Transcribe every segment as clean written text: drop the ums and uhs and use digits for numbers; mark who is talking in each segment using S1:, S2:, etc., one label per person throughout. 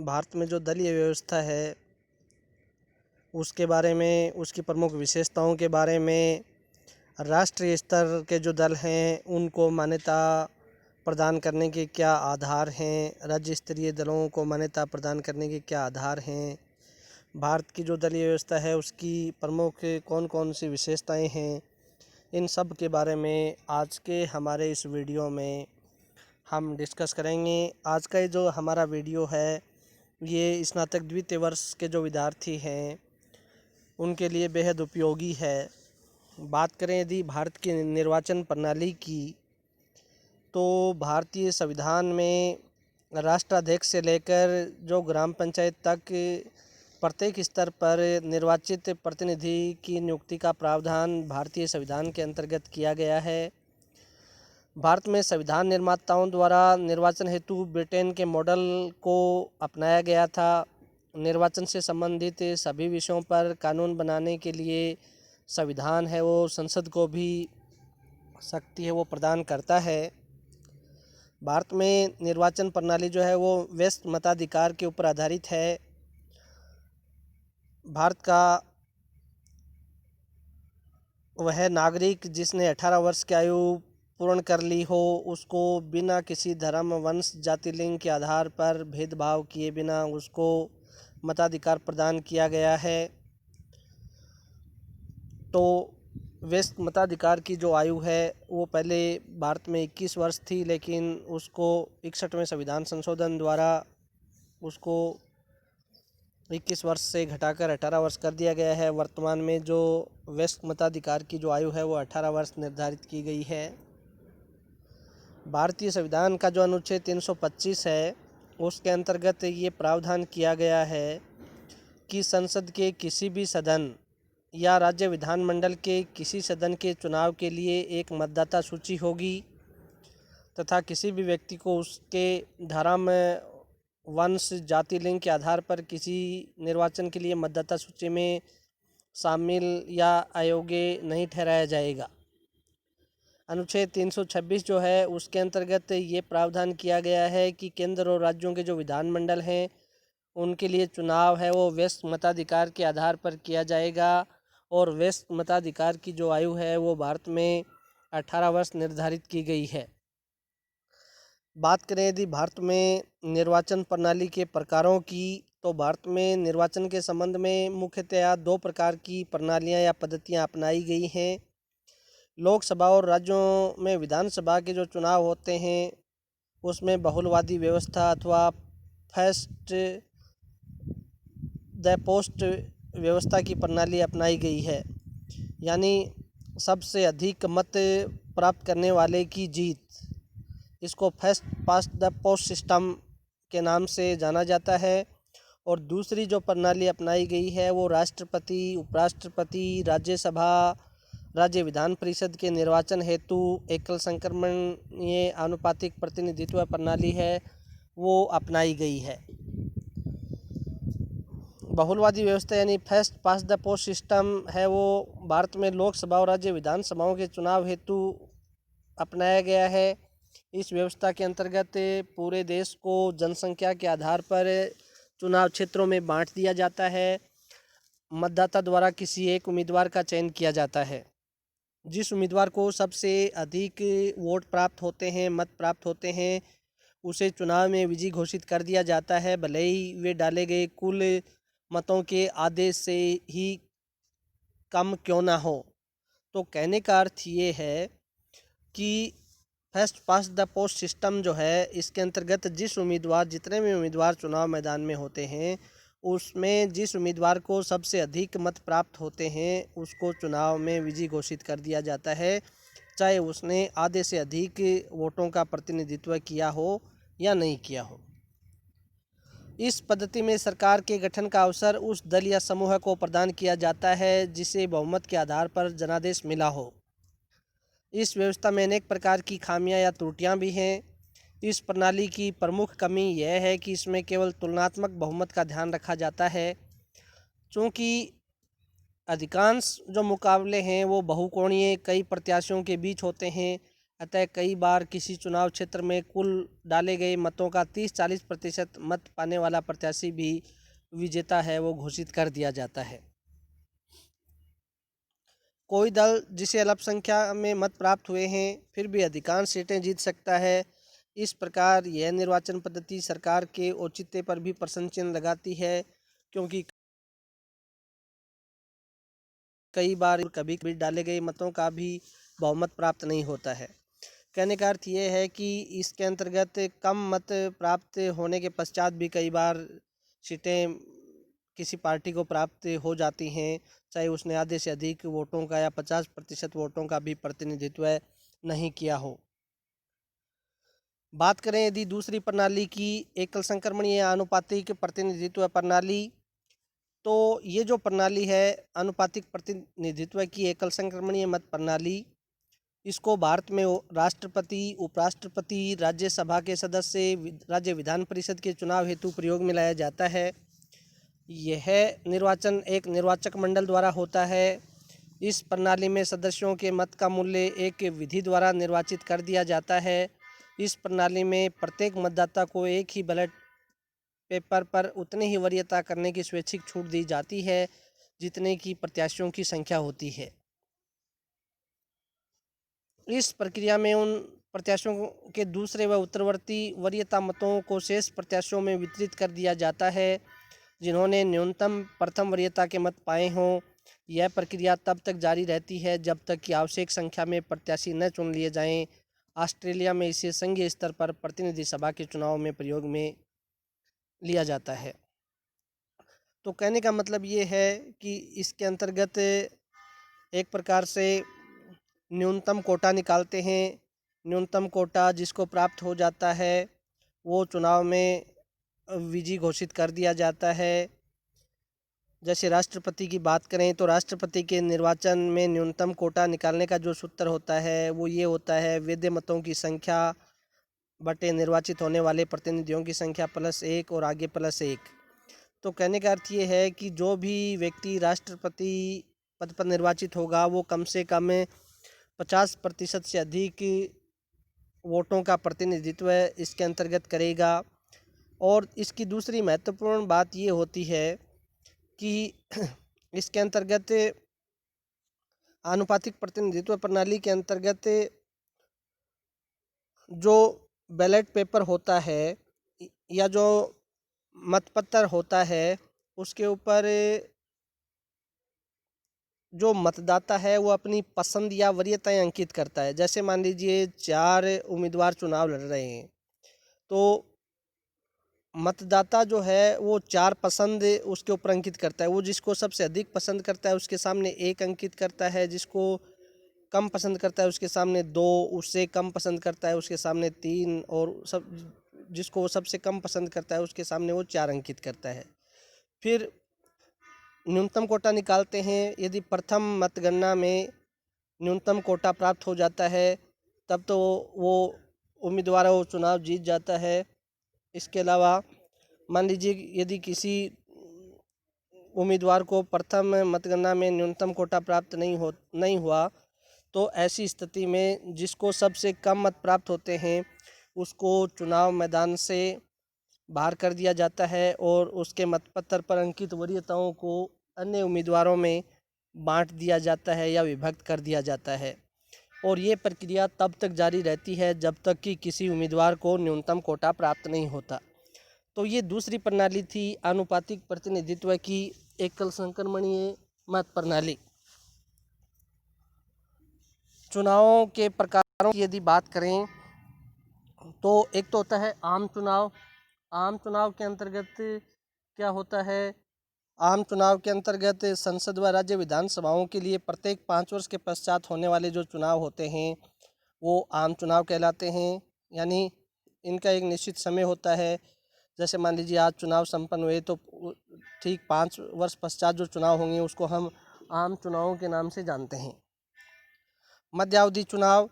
S1: भारत में जो दलीय व्यवस्था है उसके बारे में, उसकी प्रमुख विशेषताओं के बारे में, राष्ट्रीय स्तर के जो दल हैं उनको मान्यता प्रदान करने के क्या आधार हैं, राज्य स्तरीय दलों को मान्यता प्रदान करने के क्या आधार हैं, भारत की जो दलीय व्यवस्था है उसकी प्रमुख कौन कौन सी विशेषताएं हैं, इन सब के बारे में आज के हमारे इस वीडियो में हम डिस्कस करेंगे। आज का ये जो हमारा वीडियो है ये स्नातक द्वितीय वर्ष के जो विद्यार्थी हैं उनके लिए बेहद उपयोगी है। बात करें यदि भारत की निर्वाचन प्रणाली की, तो भारतीय संविधान में राष्ट्राध्यक्ष से लेकर जो ग्राम पंचायत तक प्रत्येक स्तर पर निर्वाचित प्रतिनिधि की नियुक्ति का प्रावधान भारतीय संविधान के अंतर्गत किया गया है। भारत में संविधान निर्माताओं द्वारा निर्वाचन हेतु ब्रिटेन के मॉडल को अपनाया गया था। निर्वाचन से संबंधित सभी विषयों पर कानून बनाने के लिए संविधान है वो संसद को भी शक्ति है वो प्रदान करता है। भारत में निर्वाचन प्रणाली जो है वो व्यस्त मताधिकार के ऊपर आधारित है। भारत का वह नागरिक जिसने 18 वर्ष की आयु पूर्ण कर ली हो उसको बिना किसी धर्म, वंश, जाति, लिंग के आधार पर भेदभाव किए बिना उसको मताधिकार प्रदान किया गया है। तो व्यस्त मताधिकार की जो आयु है वो पहले भारत में 21 वर्ष थी, लेकिन उसको 61वें संविधान संशोधन द्वारा उसको 21 वर्ष से घटाकर 18 वर्ष कर दिया गया है। वर्तमान में जो व्यस्त मताधिकार की जो आयु है वो 18 वर्ष निर्धारित की गई है। भारतीय संविधान का जो अनुच्छेद 325 है उसके अंतर्गत ये प्रावधान किया गया है कि संसद के किसी भी सदन या राज्य विधानमंडल के किसी सदन के चुनाव के लिए एक मतदाता सूची होगी तथा किसी भी व्यक्ति को उसके धर्म, वंश, जाति, लिंग के आधार पर किसी निर्वाचन के लिए मतदाता सूची में शामिल या अयोग्य नहीं ठहराया जाएगा। अनुच्छेद 326 जो है उसके अंतर्गत ये प्रावधान किया गया है कि केंद्र और राज्यों के जो विधानमंडल हैं उनके लिए चुनाव है वो व्यस्त मताधिकार के आधार पर किया जाएगा और व्यस्त मताधिकार की जो आयु है वो भारत में 18 वर्ष निर्धारित की गई है। बात करें यदि भारत में निर्वाचन प्रणाली के प्रकारों की, तो भारत में निर्वाचन के संबंध में मुख्यतया 2 प्रकार की प्रणालियां या पद्धतियां अपनाई गई हैं। लोकसभा और राज्यों में विधानसभा के जो चुनाव होते हैं उसमें बहुलवादी व्यवस्था अथवा फर्स्ट द पोस्ट व्यवस्था की प्रणाली अपनाई गई है, यानी सबसे अधिक मत प्राप्त करने वाले की जीत। इसको first past the post system के नाम से जाना जाता है। और दूसरी जो प्रणाली अपनाई गई है वो राष्ट्रपति, उपराष्ट्रपति, राज्यसभा, राज्य विधान परिषद के निर्वाचन हेतु एकल संक्रमणीय आनुपातिक प्रतिनिधित्व प्रणाली है वो अपनाई गई है। बहुलवादी व्यवस्था यानी first past the post system है वो भारत में लोकसभा और राज्य विधानसभाओं के चुनाव हेतु अपनाया गया है। इस व्यवस्था के अंतर्गत पूरे देश को जनसंख्या के आधार पर चुनाव क्षेत्रों में बांट दिया जाता है। मतदाता द्वारा किसी एक उम्मीदवार का चयन किया जाता है। जिस उम्मीदवार को सबसे अधिक वोट प्राप्त होते हैं, मत प्राप्त होते हैं, उसे चुनाव में विजयी घोषित कर दिया जाता है, भले ही वे डाले गए कुल मतों के आधे से ही कम क्यों ना हो। तो कहने का अर्थ ये है कि first past the post system जो है इसके अंतर्गत जितने भी उम्मीदवार चुनाव मैदान में होते हैं उसमें जिस उम्मीदवार को सबसे अधिक मत प्राप्त होते हैं उसको चुनाव में विजयी घोषित कर दिया जाता है, चाहे उसने आधे से अधिक वोटों का प्रतिनिधित्व किया हो या नहीं किया हो। इस पद्धति में सरकार के गठन का अवसर उस दल या समूह को प्रदान किया जाता है जिसे बहुमत के आधार पर जनादेश मिला हो। इस व्यवस्था में अनेक प्रकार की खामियां या त्रुटियां भी हैं। इस प्रणाली की प्रमुख कमी यह है कि इसमें केवल तुलनात्मक बहुमत का ध्यान रखा जाता है। चूँकि अधिकांश जो मुकाबले हैं वो बहुकोणीय कई प्रत्याशियों के बीच होते हैं, अतः कई बार किसी चुनाव क्षेत्र में कुल डाले गए मतों का 30-40% मत पाने वाला प्रत्याशी भी विजेता है वो घोषित कर दिया जाता है। कोई दल जिसे अल्पसंख्या में मत प्राप्त हुए हैं फिर भी अधिकांश सीटें जीत सकता है। इस प्रकार यह निर्वाचन पद्धति सरकार के औचित्य पर भी प्रश्न चिन्ह लगाती है, क्योंकि कई बार कभी कभी डाले गए मतों का भी बहुमत प्राप्त नहीं होता है। कहने का अर्थ ये है कि इसके अंतर्गत कम मत प्राप्त होने के पश्चात भी कई बार सीटें किसी पार्टी को प्राप्त हो जाती हैं, चाहे उसने आधे से अधिक वोटों का या 50% वोटों का भी प्रतिनिधित्व नहीं किया हो। बात करें यदि दूसरी प्रणाली की, एकल संक्रमणीय आनुपातिक प्रतिनिधित्व प्रणाली, तो ये जो प्रणाली है आनुपातिक प्रतिनिधित्व की एकल संक्रमणीय मत प्रणाली, इसको भारत में राष्ट्रपति, उपराष्ट्रपति, राज्यसभा के सदस्य, राज्य विधान परिषद के चुनाव हेतु प्रयोग में लाया जाता है। यह निर्वाचन एक निर्वाचक मंडल द्वारा होता है। इस प्रणाली में सदस्यों के मत का मूल्य एक विधि द्वारा निर्वाचित कर दिया जाता है। इस प्रणाली में प्रत्येक मतदाता को एक ही बैलेट पेपर पर उतनी ही वरीयता करने की स्वैच्छिक छूट दी जाती है जितने की प्रत्याशियों की संख्या होती है। इस प्रक्रिया में उन प्रत्याशियों के दूसरे व उत्तरवर्ती वरीयता मतों को शेष प्रत्याशियों में वितरित कर दिया जाता है जिन्होंने न्यूनतम प्रथम वरीयता के मत पाए हों। यह प्रक्रिया तब तक जारी रहती है जब तक कि आवश्यक संख्या में प्रत्याशी न चुन लिए जाएं। ऑस्ट्रेलिया में इसे संघीय स्तर पर प्रतिनिधि सभा के चुनाव में प्रयोग में लिया जाता है। तो कहने का मतलब ये है कि इसके अंतर्गत एक प्रकार से न्यूनतम कोटा निकालते हैं। न्यूनतम कोटा जिसको प्राप्त हो जाता है वो चुनाव में विजयी घोषित कर दिया जाता है। जैसे राष्ट्रपति की बात करें तो राष्ट्रपति के निर्वाचन में न्यूनतम कोटा निकालने का जो सूत्र होता है वो ये होता है, वैध मतों की संख्या बटे निर्वाचित होने वाले प्रतिनिधियों की संख्या +1 और आगे +1। तो कहने का अर्थ ये है कि जो भी व्यक्ति राष्ट्रपति पद पर निर्वाचित होगा वो कम से कम 50% से अधिक वोटों का प्रतिनिधित्व इसके अंतर्गत करेगा। और इसकी दूसरी महत्वपूर्ण बात ये होती है कि इसके अंतर्गत आनुपातिक प्रतिनिधित्व प्रणाली के अंतर्गत जो बैलेट पेपर होता है या जो मतपत्र होता है उसके ऊपर जो मतदाता है वो अपनी पसंद या वरीयताएं अंकित करता है। जैसे मान लीजिए 4 उम्मीदवार चुनाव लड़ रहे हैं तो मतदाता जो है वो 4 पसंद उसके ऊपर अंकित करता है। वो जिसको सबसे अधिक पसंद करता है उसके सामने 1 अंकित करता है, जिसको कम पसंद करता है उसके सामने 2, उससे कम पसंद करता है उसके सामने 3 और जिसको सबसे कम पसंद करता है उसके सामने वो 4 अंकित करता है। फिर न्यूनतम कोटा निकालते हैं। यदि प्रथम मतगणना में न्यूनतम कोटा प्राप्त हो जाता है तब तो वो उम्मीदवार वो चुनाव जीत जाता है। इसके अलावा मान लीजिए यदि किसी उम्मीदवार को प्रथम मतगणना में न्यूनतम कोटा प्राप्त नहीं हुआ तो ऐसी स्थिति में जिसको सबसे कम मत प्राप्त होते हैं उसको चुनाव मैदान से बाहर कर दिया जाता है और उसके मतपत्र पर अंकित वरीयताओं को अन्य उम्मीदवारों में बांट दिया जाता है या विभक्त कर दिया जाता है। और ये प्रक्रिया तब तक जारी रहती है जब तक कि किसी उम्मीदवार को न्यूनतम कोटा प्राप्त नहीं होता। तो ये दूसरी प्रणाली थी आनुपातिक प्रतिनिधित्व की एकल संक्रमणीय मत प्रणाली। चुनावों के प्रकारों की यदि बात करें तो एक तो होता है आम चुनाव। आम चुनाव के अंतर्गत क्या होता है? आम चुनाव के अंतर्गत संसद व राज्य विधानसभाओं के लिए प्रत्येक 5 वर्ष के पश्चात होने वाले जो चुनाव होते हैं वो आम चुनाव कहलाते हैं। यानी इनका एक निश्चित समय होता है। जैसे मान लीजिए आज चुनाव संपन्न हुए तो ठीक 5 वर्ष पश्चात जो चुनाव होंगे उसको हम आम चुनावों के नाम से जानते हैं। मध्यावधि चुनाव।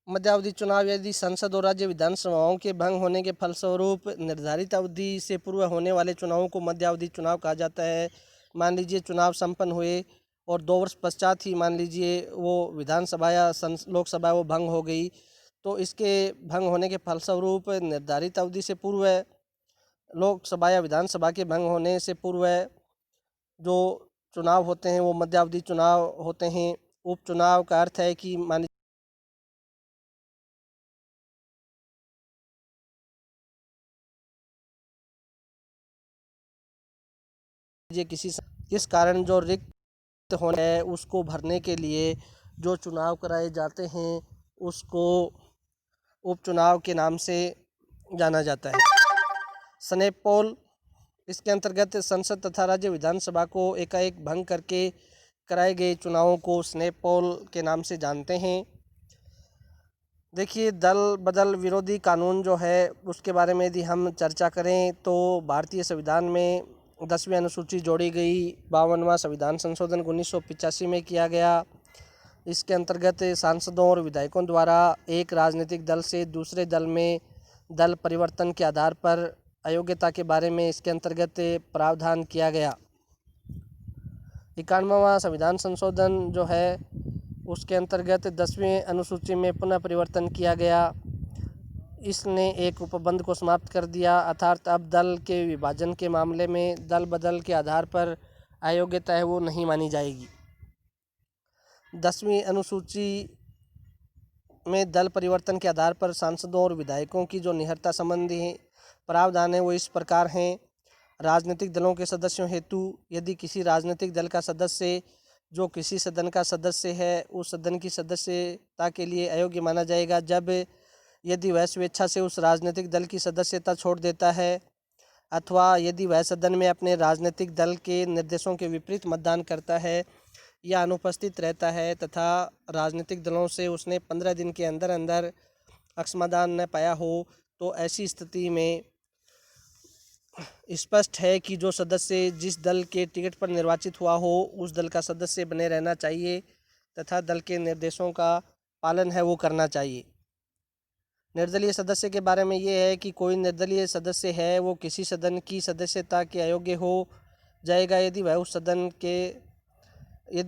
S1: मध्यावधि चुनाव यदि संसद और राज्य विधानसभाओं के भंग होने के फलस्वरूप निर्धारित अवधि से पूर्व होने वाले चुनावों को मध्यावधि चुनाव कहा जाता है। मान लीजिए चुनाव संपन्न हुए और 2 वर्ष पश्चात ही मान लीजिए वो विधानसभा या लोकसभा वो भंग हो गई तो इसके भंग होने के फलस्वरूप निर्धारित अवधि से पूर्व, लोकसभा या विधानसभा के भंग होने से पूर्व जो चुनाव होते हैं वो मध्यावधि चुनाव होते हैं। उपचुनाव का अर्थ है कि मान लीजिए किस कारण जो रिक्त होना है उसको भरने के लिए जो चुनाव कराए जाते हैं उसको उपचुनाव के नाम से जाना जाता है। स्नैप पोल, इसके अंतर्गत संसद तथा राज्य विधानसभा को एकाएक भंग करके कराए गए चुनावों को स्नैप पोल के नाम से जानते हैं। देखिए, दल बदल विरोधी कानून जो है उसके बारे में यदि हम चर्चा करें तो भारतीय संविधान में 10वीं अनुसूची जोड़ी गई। 52वां संविधान संशोधन 1985 में किया गया। इसके अंतर्गत सांसदों और विधायकों द्वारा एक राजनीतिक दल से दूसरे दल में दल परिवर्तन के आधार पर अयोग्यता के बारे में इसके अंतर्गत प्रावधान किया गया। 91वां संविधान संशोधन जो है उसके अंतर्गत 10वीं अनुसूची में पुनः परिवर्तन किया गया। इसने एक उपबंध को समाप्त कर दिया, अर्थात अब दल के विभाजन के मामले में दल बदल के आधार पर अयोग्यता है वो नहीं मानी जाएगी। 10वीं अनुसूची में दल परिवर्तन के आधार पर सांसदों और विधायकों की जो निहत्था संबंधी प्रावधान है वो इस प्रकार हैं। राजनीतिक दलों के सदस्यों हेतु यदि किसी राजनीतिक दल का सदस्य जो किसी सदन का सदस्य है उस सदन की सदस्यता के लिए अयोग्य माना जाएगा जब यदि वह स्वेच्छा से उस राजनीतिक दल की सदस्यता छोड़ देता है अथवा यदि वह सदन में अपने राजनीतिक दल के निर्देशों के विपरीत मतदान करता है या अनुपस्थित रहता है तथा राजनीतिक दलों से उसने 15 दिन के अंदर अंदर अक्षमादान न पाया हो, तो ऐसी स्थिति में स्पष्ट है कि जो सदस्य जिस दल के टिकट पर निर्वाचित हुआ हो उस दल का सदस्य बने रहना चाहिए तथा दल के निर्देशों का पालन है वो करना चाहिए। निर्दलीय सदस्य के बारे में ये है कि कोई निर्दलीय सदस्य है वो किसी सदन की सदस्यता के अयोग्य हो जाएगा यदि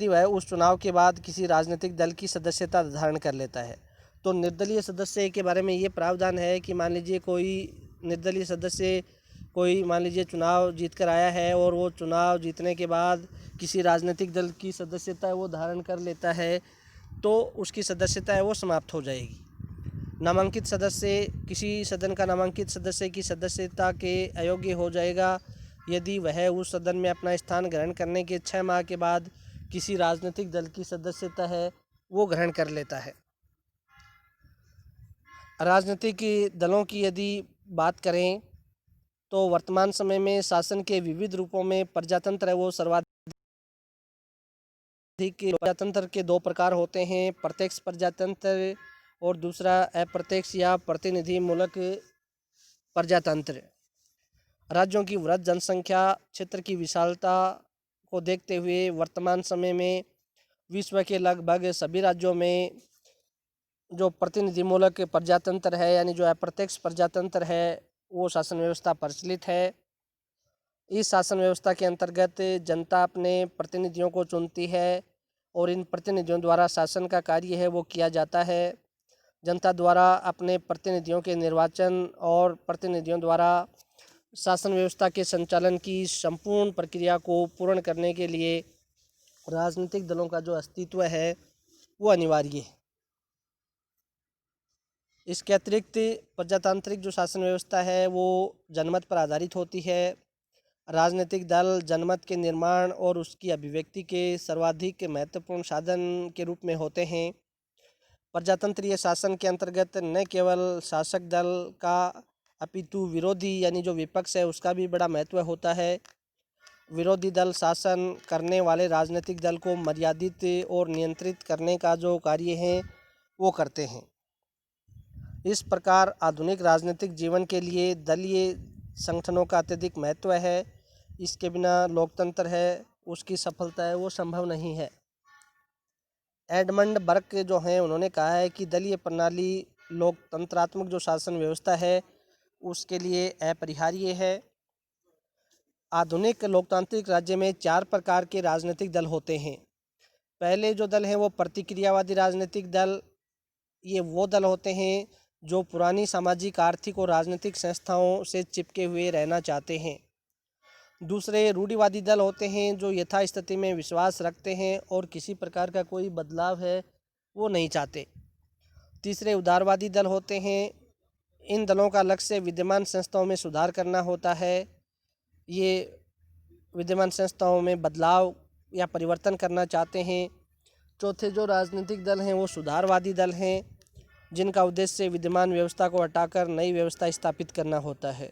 S1: वह उस चुनाव के बाद किसी राजनीतिक दल की सदस्यता धारण कर लेता है। तो निर्दलीय सदस्य के बारे में ये प्रावधान है कि मान लीजिए कोई निर्दलीय सदस्य मान लीजिए चुनाव जीत कर आया है और वो चुनाव जीतने के बाद किसी राजनीतिक दल की सदस्यता वो धारण कर लेता है तो उसकी सदस्यता है वो समाप्त हो जाएगी। नामांकित सदस्य किसी सदन का नामांकित सदस्य की सदस्यता के अयोग्य हो जाएगा यदि वह उस सदन में अपना स्थान ग्रहण करने के 6 माह के बाद किसी राजनीतिक दल की सदस्यता है वो ग्रहण कर लेता है। राजनीतिक दलों की यदि बात करें तो वर्तमान समय में शासन के विविध रूपों में प्रजातंत्र है वो सर्वाधिक। प्रजातंत्र के 2 प्रकार होते हैं, प्रत्यक्ष प्रजातंत्र और दूसरा अप्रत्यक्ष या प्रतिनिधिमूलक प्रजातंत्र। राज्यों की वृहत जनसंख्या, क्षेत्र की विशालता को देखते हुए वर्तमान समय में विश्व के लगभग सभी राज्यों में जो प्रतिनिधिमूलक प्रजातंत्र है यानी जो अप्रत्यक्ष प्रजातंत्र है वो शासन व्यवस्था प्रचलित है। इस शासन व्यवस्था के अंतर्गत जनता अपने प्रतिनिधियों को चुनती है और इन प्रतिनिधियों द्वारा शासन का कार्य है वो किया जाता है। जनता द्वारा अपने प्रतिनिधियों के निर्वाचन और प्रतिनिधियों द्वारा शासन व्यवस्था के संचालन की संपूर्ण प्रक्रिया को पूर्ण करने के लिए राजनीतिक दलों का जो अस्तित्व है वो अनिवार्य है। इसके अतिरिक्त प्रजातांत्रिक जो शासन व्यवस्था है वो जनमत पर आधारित होती है। राजनीतिक दल जनमत के निर्माण और उसकी अभिव्यक्ति के सर्वाधिक महत्वपूर्ण साधन के रूप में होते हैं। प्रजातंत्रीय शासन के अंतर्गत न केवल शासक दल का अपितु विरोधी यानी जो विपक्ष है उसका भी बड़ा महत्व होता है। विरोधी दल शासन करने वाले राजनीतिक दल को मर्यादित और नियंत्रित करने का जो कार्य है वो करते हैं। इस प्रकार आधुनिक राजनीतिक जीवन के लिए दलीय संगठनों का अत्यधिक महत्व है। इसके बिना लोकतंत्र है उसकी सफलता है वो संभव नहीं है। एडमंड बर्क जो हैं उन्होंने कहा है कि दलीय प्रणाली लोकतंत्रात्मक जो शासन व्यवस्था है उसके लिए अपरिहार्य है। आधुनिक लोकतांत्रिक राज्य में 4 प्रकार के राजनीतिक दल होते हैं। पहले जो दल हैं वो प्रतिक्रियावादी राजनीतिक दल, ये वो दल होते हैं जो पुरानी सामाजिक, आर्थिक और राजनीतिक संस्थाओं से चिपके हुए रहना चाहते हैं। दूसरे रूढ़िवादी दल होते हैं जो यथास्थिति में विश्वास रखते हैं और किसी प्रकार का कोई बदलाव है वो नहीं चाहते। तीसरे उदारवादी दल होते हैं। इन दलों का लक्ष्य विद्यमान संस्थाओं में सुधार करना होता है। ये विद्यमान संस्थाओं में बदलाव या परिवर्तन करना चाहते हैं। चौथे जो राजनीतिक दल हैं वो सुधारवादी दल हैं, जिनका उद्देश्य विद्यमान व्यवस्था को हटाकर नई व्यवस्था स्थापित करना होता है।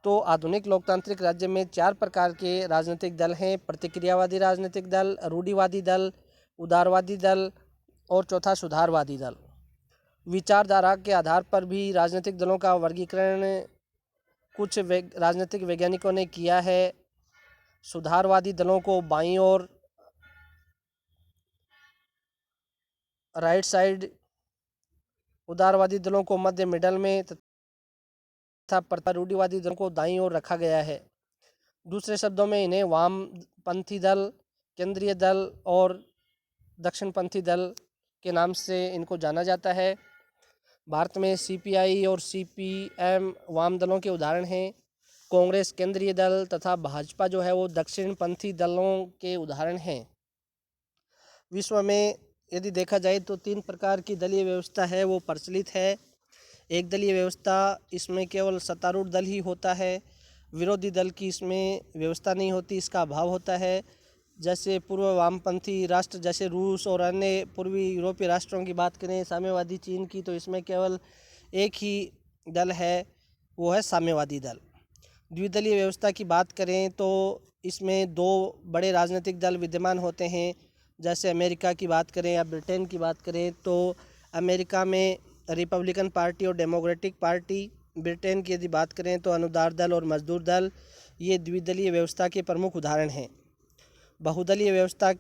S1: तो आधुनिक लोकतांत्रिक राज्य में 4 प्रकार के राजनीतिक दल हैं: प्रतिक्रियावादी राजनीतिक दल, रूढ़िवादी दल, उदारवादी दल और चौथा सुधारवादी दल। विचारधारा के आधार पर भी राजनीतिक दलों का वर्गीकरण कुछ राजनीतिक वैज्ञानिकों ने किया है। सुधारवादी दलों को बाईं ओर, राइट साइड, उदारवादी दलों को मध्य मिडल में तथा रूढ़िवादी दलों को दाईं ओर रखा गया है। दूसरे शब्दों में इन्हें वामपंथी दल, केंद्रीय दल और दक्षिणपंथी दल के नाम से इनको जाना जाता है। भारत में सीपीआई और सीपीएम वाम दलों के उदाहरण हैं। कांग्रेस केंद्रीय दल तथा भाजपा जो है वो दक्षिणपंथी दलों के उदाहरण हैं। विश्व में यदि देखा जाए तो 3 प्रकार की दलीय व्यवस्था है वो प्रचलित है। एक दलीय व्यवस्था, इसमें केवल सत्तारूढ़ दल ही होता है। विरोधी दल की इसमें व्यवस्था नहीं होती, इसका अभाव होता है। जैसे पूर्व वामपंथी राष्ट्र जैसे रूस और अन्य पूर्वी यूरोपीय राष्ट्रों की बात करें, साम्यवादी चीन की, तो इसमें केवल एक ही दल है, वो है साम्यवादी दल। द्विदलीय व्यवस्था की बात करें तो इसमें 2 बड़े राजनीतिक दल विद्यमान होते हैं। जैसे अमेरिका की बात करें या ब्रिटेन की बात करें तो अमेरिका में रिपब्लिकन पार्टी और डेमोक्रेटिक पार्टी। ब्रिटेन की यदि बात करें तो अनुदार दल और मजदूर दल। ये द्विदलीय व्यवस्था के प्रमुख उदाहरण हैं। बहुदलीय व्यवस्था,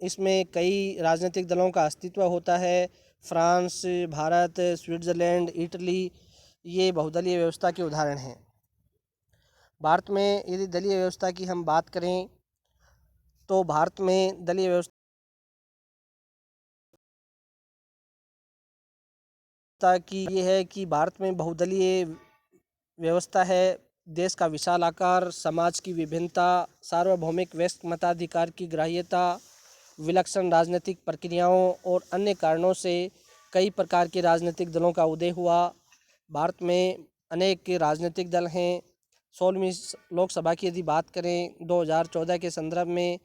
S1: इसमें कई राजनीतिक दलों का अस्तित्व होता है। फ्रांस, भारत, स्विट्ज़रलैंड, इटली, ये बहुदलीय व्यवस्था के उदाहरण हैं। भारत में यदि दलीय व्यवस्था की हम बात करें तो भारत में दलीय व्यवस्था की ये है कि भारत में बहुदलीय व्यवस्था है। देश का विशाल आकार, समाज की विभिन्नता, सार्वभौमिक वयस्क मताधिकार की ग्राह्यता, विलक्षण राजनीतिक प्रक्रियाओं और अन्य कारणों से कई प्रकार के राजनीतिक दलों का उदय हुआ। भारत में अनेक राजनीतिक दल हैं। 16वीं लोकसभा की यदि बात करें 2014 के संदर्भ में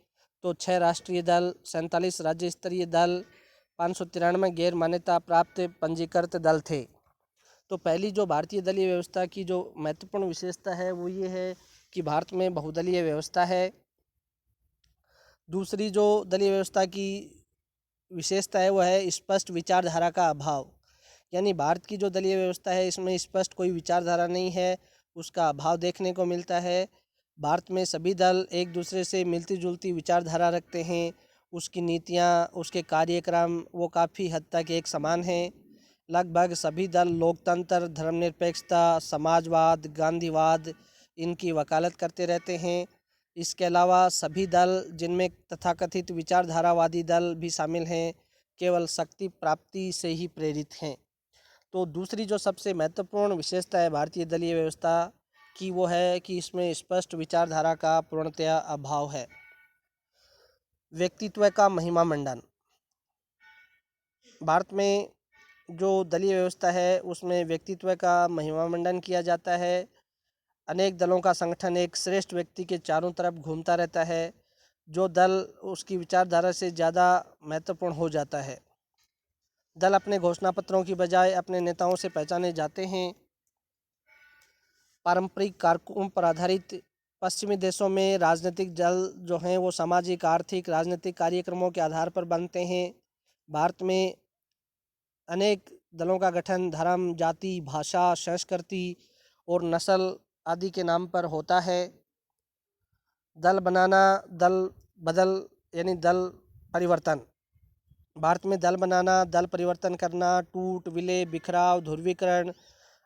S1: तो 6 राष्ट्रीय दल, 47 राज्य स्तरीय दल, 593 गैर मान्यता प्राप्त पंजीकृत दल थे। तो पहली जो भारतीय दलीय व्यवस्था की जो महत्वपूर्ण विशेषता है वो ये है कि भारत में बहुदलीय व्यवस्था है। दूसरी जो दलीय व्यवस्था की विशेषता है वो है स्पष्ट विचारधारा का अभाव। यानी भारत की जो दलीय व्यवस्था है इसमें स्पष्ट कोई विचारधारा नहीं है, उसका अभाव देखने को मिलता है। भारत में सभी दल एक दूसरे से मिलती जुलती विचारधारा रखते हैं। उसकी नीतियाँ, उसके कार्यक्रम वो काफ़ी हद तक एक समान हैं। लगभग सभी दल लोकतंत्र, धर्मनिरपेक्षता, समाजवाद, गांधीवाद, इनकी वकालत करते रहते हैं। इसके अलावा सभी दल, जिनमें तथाकथित विचारधारावादी दल भी शामिल हैं, केवल शक्ति प्राप्ति से ही प्रेरित हैं। तो दूसरी जो सबसे महत्वपूर्ण विशेषता है भारतीय दलीय व्यवस्था की वो है कि इसमें स्पष्ट विचारधारा का पूर्णतया अभाव है। व्यक्तित्व का महिमा मंडन। भारत में जो दलीय व्यवस्था है उसमें व्यक्तित्व का महिमा मंडन किया जाता है। अनेक दलों का संगठन एक श्रेष्ठ व्यक्ति के चारों तरफ घूमता रहता है। जो दल उसकी विचारधारा से ज़्यादा महत्वपूर्ण हो जाता है। दल अपने घोषणा पत्रों की बजाय अपने नेताओं से पहचाने जाते हैं। पारंपरिक कारकों पर आधारित पश्चिमी देशों में राजनीतिक दल जो हैं वो सामाजिक, आर्थिक, राजनीतिक कार्यक्रमों के आधार पर बनते हैं। भारत में अनेक दलों का गठन धर्म, जाति, भाषा, संस्कृति और नस्ल आदि के नाम पर होता है। दल बनाना, दल बदल यानी दल परिवर्तन। भारत में दल बनाना, दल परिवर्तन करना, टूट, विलय, बिखराव, ध्रुवीकरण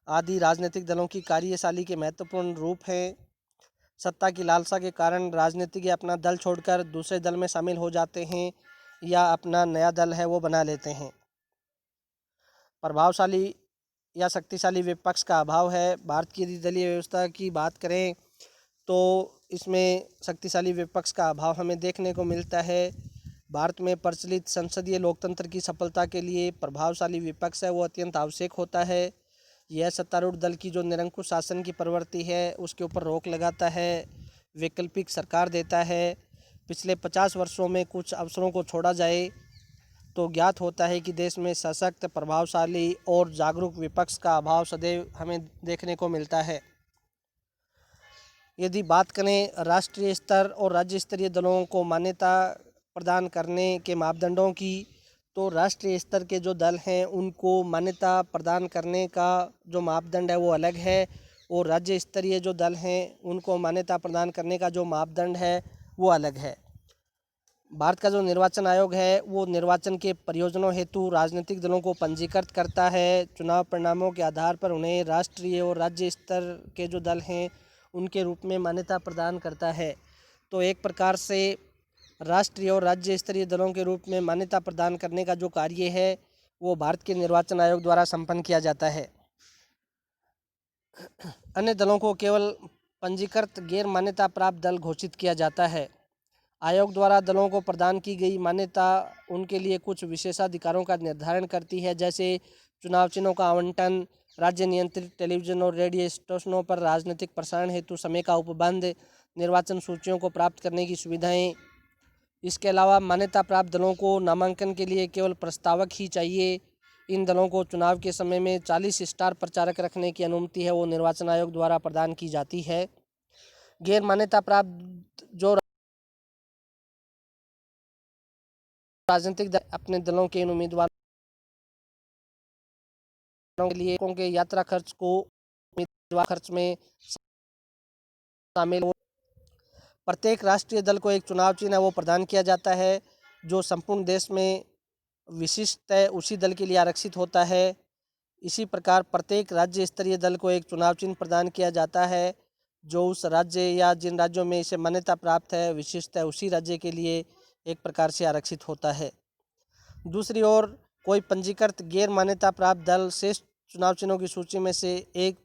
S1: आदि राजनीतिक दलों की कार्यशैली के महत्वपूर्ण रूप हैं। सत्ता की लालसा के कारण राजनीतिज्ञ अपना दल छोड़कर दूसरे दल में शामिल हो जाते हैं या अपना नया दल है वो बना लेते हैं। प्रभावशाली या शक्तिशाली विपक्ष का अभाव है। भारत की यदि दलीय व्यवस्था की बात करें तो इसमें शक्तिशाली विपक्ष का अभाव हमें देखने को मिलता है। भारत में प्रचलित संसदीय लोकतंत्र की सफलता के लिए प्रभावशाली विपक्ष है वो अत्यंत आवश्यक होता है। यह सत्तारूढ़ दल की जो निरंकुश शासन की प्रवृत्ति है उसके ऊपर रोक लगाता है, वैकल्पिक सरकार देता है। पिछले 50 वर्षों में कुछ अवसरों को छोड़ा जाए तो ज्ञात होता है कि देश में सशक्त, प्रभावशाली और जागरूक विपक्ष का अभाव सदैव हमें देखने को मिलता है। यदि बात करें राष्ट्रीय स्तर और राज्य स्तरीय दलों को मान्यता प्रदान करने के मापदंडों की, तो राष्ट्रीय स्तर के जो दल हैं उनको मान्यता प्रदान करने का जो मापदंड है वो अलग है, और राज्य स्तरीय जो दल हैं उनको मान्यता प्रदान करने का जो मापदंड है वो अलग है। भारत का जो निर्वाचन आयोग है वो निर्वाचन के प्रयोजनों हेतु राजनीतिक दलों को पंजीकृत करता है। चुनाव परिणामों के आधार पर उन्हें राष्ट्रीय और राज्य स्तर के जो दल हैं उनके रूप में मान्यता प्रदान करता है। तो एक प्रकार से राष्ट्रीय और राज्य स्तरीय दलों के रूप में मान्यता प्रदान करने का जो कार्य है वो भारत के निर्वाचन आयोग द्वारा संपन्न किया जाता है। अन्य दलों को केवल पंजीकृत गैर मान्यता प्राप्त दल घोषित किया जाता है। आयोग द्वारा दलों को प्रदान की गई मान्यता उनके लिए कुछ विशेषाधिकारों का निर्धारण करती है, जैसे चुनाव चिन्हों का आवंटन, राज्य नियंत्रित टेलीविजन और रेडियो स्टेशनों पर राजनीतिक प्रसारण हेतु समय का उपबंध, निर्वाचन सूचियों को प्राप्त करने की सुविधाएं। इसके अलावा मान्यता प्राप्त दलों को नामांकन के लिए केवल प्रस्तावक ही चाहिए। इन दलों को चुनाव के समय में 40 स्टार प्रचारक रखने की अनुमति है वो निर्वाचन आयोग द्वारा प्रदान की जाती है। गैर मान्यता प्राप्त जो राजनीतिक दल अपने दलों के इन उम्मीदवारों के लिए के यात्रा खर्च को उम्मीदवार खर्च में शामिल हो। प्रत्येक राष्ट्रीय दल को एक चुनाव चिन्ह वो प्रदान किया जाता है जो संपूर्ण देश में विशिष्ट है उसी दल के लिए आरक्षित होता है। इसी प्रकार प्रत्येक राज्य स्तरीय दल को एक चुनाव चिन्ह प्रदान किया जाता है जो उस राज्य या जिन राज्यों में इसे मान्यता प्राप्त है विशिष्ट है उसी राज्य के लिए एक प्रकार से आरक्षित होता है। दूसरी ओर कोई पंजीकृत गैर मान्यता प्राप्त दल शेष चुनाव चिन्हों की सूची में से एक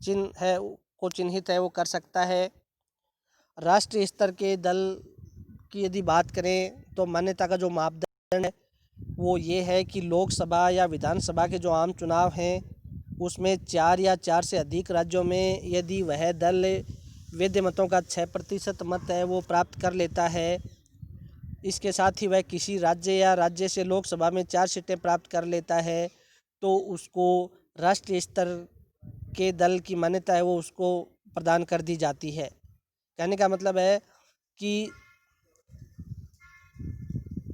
S1: चिन्ह है को चिन्हित है वो कर सकता है। राष्ट्रीय स्तर के दल की यदि बात करें तो मान्यता का जो मापदंड है वो ये है कि लोकसभा या विधानसभा के जो आम चुनाव हैं उसमें 4 या 4 से अधिक राज्यों में यदि वह दल वैध मतों का 6% मत है वो प्राप्त कर लेता है, इसके साथ ही वह किसी राज्य या राज्य से लोकसभा में 4 सीटें प्राप्त कर लेता है, तो उसको राष्ट्रीय स्तर के दल की मान्यता है वो उसको प्रदान कर दी जाती है। कहने का मतलब है कि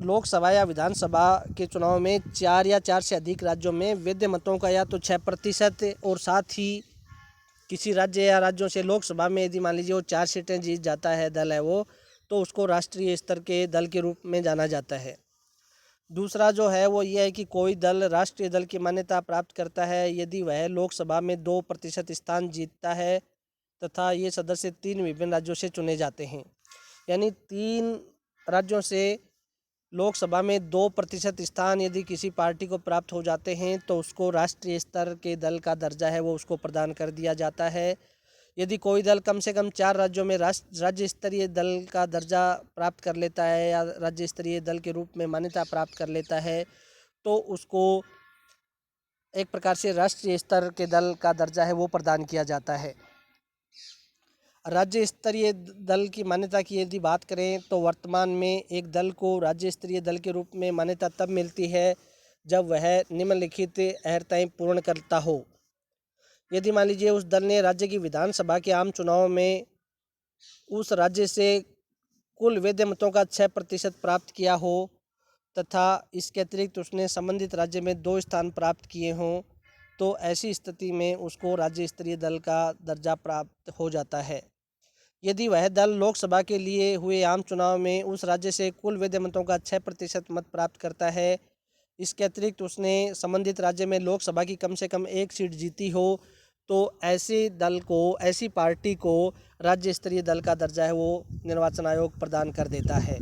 S1: लोकसभा या विधानसभा के चुनाव में 4 या 4 से अधिक राज्यों में वैध मतों का या तो 6% और साथ ही किसी राज्य या राज्यों से लोकसभा में यदि मान लीजिए वो 4 सीटें जीत जाता है दल है वो, तो उसको राष्ट्रीय स्तर के दल के रूप में जाना जाता है। दूसरा जो है वो ये है कि कोई दल राष्ट्रीय दल की मान्यता प्राप्त करता है यदि वह लोकसभा में 2% स्थान जीतता है तथा ये सदस्य 3 विभिन्न राज्यों से चुने जाते हैं। यानी 3 राज्यों से लोकसभा में 2% स्थान यदि किसी पार्टी को प्राप्त हो जाते हैं तो उसको राष्ट्रीय स्तर के दल का दर्जा है वो उसको प्रदान कर दिया जाता है। यदि कोई दल कम से कम 4 राज्यों में राज्य स्तरीय दल का दर्जा प्राप्त कर लेता है या राज्य स्तरीय दल के रूप में मान्यता प्राप्त कर लेता है तो उसको एक प्रकार से राष्ट्रीय स्तर के दल का दर्जा है वो प्रदान किया जाता है। राज्य स्तरीय दल की मान्यता की यदि बात करें तो वर्तमान में एक दल को राज्य स्तरीय दल के रूप में मान्यता तब मिलती है जब वह निम्नलिखित अर्हताएं पूर्ण करता हो। यदि मान लीजिए उस दल ने राज्य की विधानसभा के आम चुनाव में उस राज्य से कुल वैध मतों का 6% प्राप्त किया हो तथा इसके अतिरिक्त उसने संबंधित राज्य में 2 स्थान प्राप्त किए हों, तो ऐसी स्थिति में उसको राज्य स्तरीय दल का दर्जा प्राप्त हो जाता है। यदि वह दल लोकसभा के लिए हुए आम चुनाव में उस राज्य से कुल वैध मतों का 6% मत प्राप्त करता है, इसके अतिरिक्त उसने संबंधित राज्य में लोकसभा की कम से कम 1 सीट जीती हो, तो ऐसे दल को ऐसी पार्टी को राज्य स्तरीय दल का दर्जा है वो निर्वाचन आयोग प्रदान कर देता है।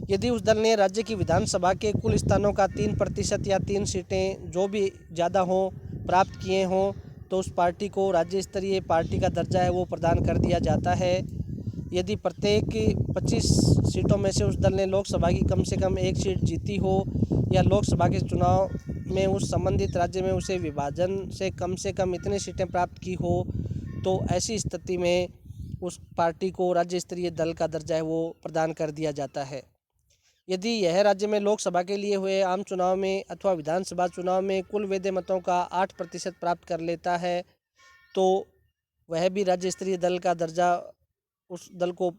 S1: यदि उस दल ने राज्य की विधानसभा के कुल स्थानों का 3% या 3 सीटें जो भी ज़्यादा हों प्राप्त किए हों तो उस पार्टी को राज्य स्तरीय पार्टी का दर्जा है वो प्रदान कर दिया जाता है। यदि प्रत्येक 25 सीटों में से उस दल ने लोकसभा की कम से कम एक सीट जीती हो या लोकसभा के चुनाव में उस संबंधित राज्य में उसे विभाजन से कम इतनी सीटें प्राप्त की हो तो ऐसी स्थिति में उस पार्टी को राज्य स्तरीय दल का दर्जा है वो प्रदान कर दिया जाता है। यदि यह राज्य में लोकसभा के लिए हुए आम चुनाव में अथवा विधानसभा चुनाव में कुल वैध मतों का 8% प्राप्त कर लेता है तो वह भी राज्य स्तरीय दल का दर्जा उस दल को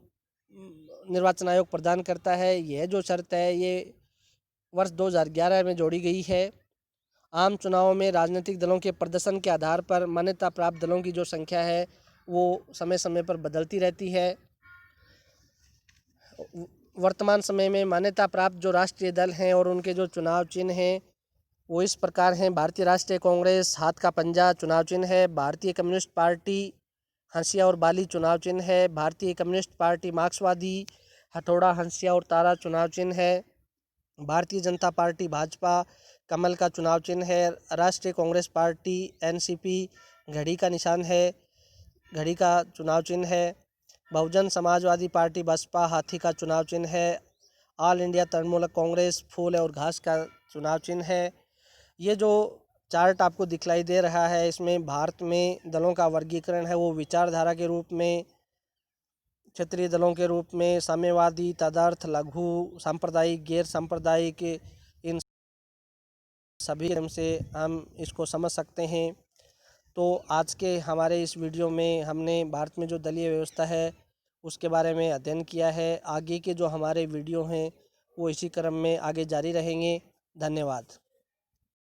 S1: निर्वाचन आयोग प्रदान करता है। यह जो शर्त है ये वर्ष 2011 में जोड़ी गई है। आम चुनावों में राजनीतिक दलों के प्रदर्शन के आधार पर मान्यता प्राप्त दलों की जो संख्या है वो समय समय पर बदलती रहती है। वर्तमान समय में मान्यता प्राप्त जो राष्ट्रीय दल हैं और उनके जो चुनाव चिन्ह हैं वो इस प्रकार हैं। भारतीय राष्ट्रीय कांग्रेस हाथ का पंजा चुनाव चिन्ह है। भारतीय कम्युनिस्ट पार्टी हंसिया और बाली चुनाव चिन्ह है। भारतीय कम्युनिस्ट पार्टी मार्क्सवादी हथौड़ा हंसिया और तारा चुनाव चिन्ह है। भारतीय जनता पार्टी भाजपा कमल का चुनाव चिन्ह है। राष्ट्रीय कांग्रेस पार्टी एनसीपी घड़ी का निशान है, घड़ी का चुनाव चिन्ह है। बहुजन समाजवादी पार्टी बसपा हाथी का चुनाव चिन्ह है। ऑल इंडिया तृणमूल कांग्रेस फूल और घास का चुनाव चिन्ह है। ये जो चार्ट आपको दिखलाई दे रहा है इसमें भारत में दलों का वर्गीकरण है वो विचारधारा के रूप में, क्षेत्रीय दलों के रूप में, साम्यवादी, तदर्थ, लघु, सांप्रदायिक, गैर सांप्रदायिक, इन सभी से हम इसको समझ सकते हैं। तो आज के हमारे इस वीडियो में हमने भारत में जो दलीय व्यवस्था है उसके बारे में अध्ययन किया है। आगे के जो हमारे वीडियो हैं वो इसी क्रम में आगे जारी रहेंगे। धन्यवाद।